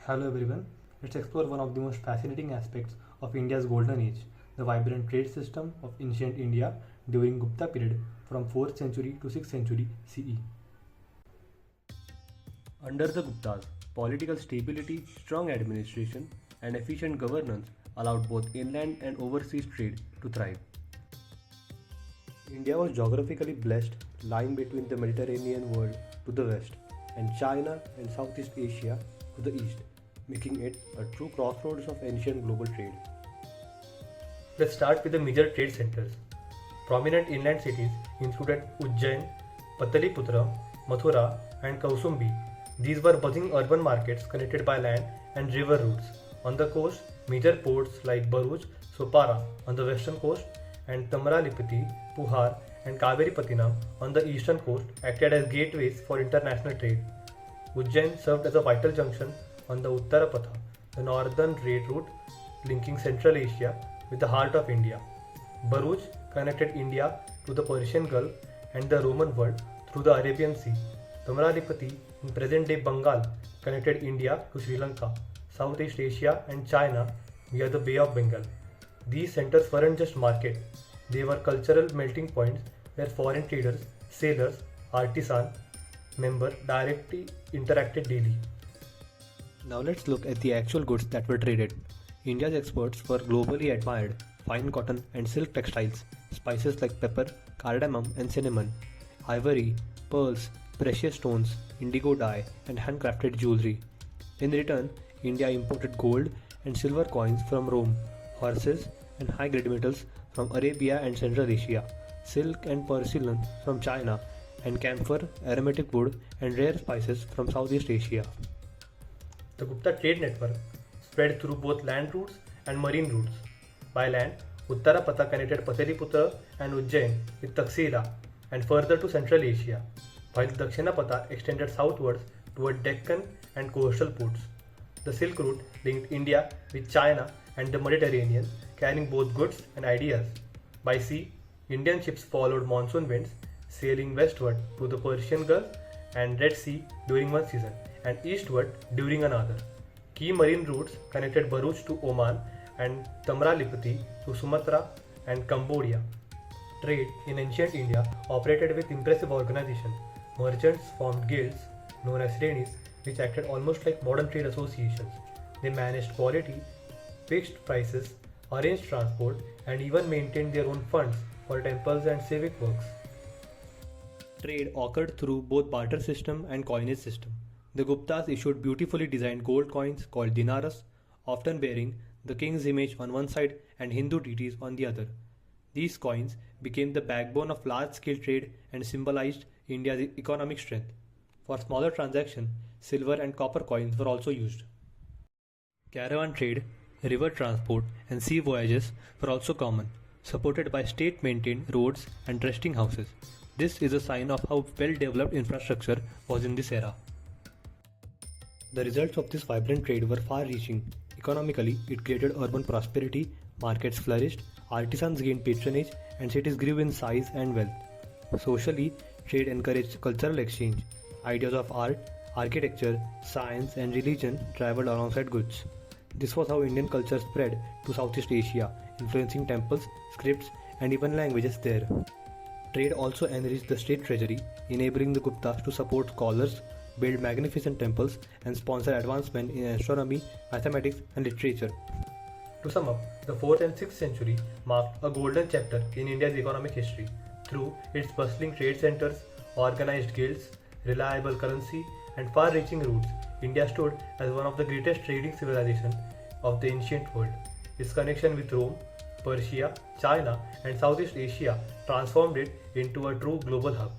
Hello everyone, let's explore one of the most fascinating aspects of India's golden age, the vibrant trade system of ancient India during Gupta period from 4th century to 6th century CE. Under the Guptas, political stability, strong administration, and efficient governance allowed both inland and overseas trade to thrive. India was geographically blessed, lying between the Mediterranean world to the west and China and Southeast Asia to the east, making it a true crossroads of ancient global trade. Let's start with the major trade centers. Prominent inland cities included Ujjain, Pataliputra, Mathura, and Kausumbi. These were buzzing urban markets connected by land and river routes. On the coast, major ports like Bharuch, Sopara on the western coast, and Tamralipati, Puhar, and Kaveripattinam on the eastern coast acted as gateways for international trade. Ujjain served as a vital junction on the Uttarapatha, the northern trade route linking Central Asia with the heart of India. Bharuch connected India to the Persian Gulf and the Roman world through the Arabian Sea. Tamralipati, in present-day Bengal, connected India to Sri Lanka, Southeast Asia and China via the Bay of Bengal. These centers weren't just markets, they were cultural melting points where foreign traders, sailors, artisans, members directly interacted daily. Now let's look at the actual goods that were traded. India's exports were globally admired: fine cotton and silk textiles, spices like pepper, cardamom and cinnamon, ivory, pearls, precious stones, indigo dye and handcrafted jewelry. In return, India imported gold and silver coins from Rome, horses and high-grade metals from Arabia and Central Asia, silk and porcelain from China, and camphor, aromatic wood and rare spices from Southeast Asia. The Gupta trade network spread through both land routes and marine routes. By land, Uttarapatha connected Pataliputra and Ujjain with Taxila and further to Central Asia, while Dakshinapatha extended southwards toward Deccan and coastal ports. The Silk Route linked India with China and the Mediterranean, carrying both goods and ideas. By sea, Indian ships followed monsoon winds, sailing westward to the Persian Gulf and Red Sea during one season and eastward during another. Key marine routes connected Bharuch to Oman and Tamralipati to Sumatra and Cambodia. Trade in ancient India operated with impressive organization. Merchants formed guilds, known as Srenis, which acted almost like modern trade associations. They managed quality, fixed prices, arranged transport, and even maintained their own funds for temples and civic works. Trade occurred through both barter system and coinage system. The Guptas issued beautifully designed gold coins called dinaras, often bearing the king's image on one side and Hindu deities on the other. These coins became the backbone of large-scale trade and symbolized India's economic strength. For smaller transactions, silver and copper coins were also used. Caravan trade, river transport, and sea voyages were also common, supported by state-maintained roads and resting houses. This is a sign of how well-developed infrastructure was in this era. The results of this vibrant trade were far-reaching. Economically, it created urban prosperity, markets flourished, artisans gained patronage, and cities grew in size and wealth. Socially, trade encouraged cultural exchange. Ideas of art, architecture, science, and religion traveled alongside goods. This was how Indian culture spread to Southeast Asia, influencing temples, scripts, and even languages there. Trade also enriched the state treasury, enabling the Guptas to support scholars, build magnificent temples, and sponsor advancement in astronomy, mathematics, and literature. To sum up, the 4th and 6th century marked a golden chapter in India's economic history. Through its bustling trade centers, organized guilds, reliable currency, and far-reaching routes, India stood as one of the greatest trading civilizations of the ancient world. Its connection with Rome, Persia, China, and Southeast Asia transformed it into a true global hub.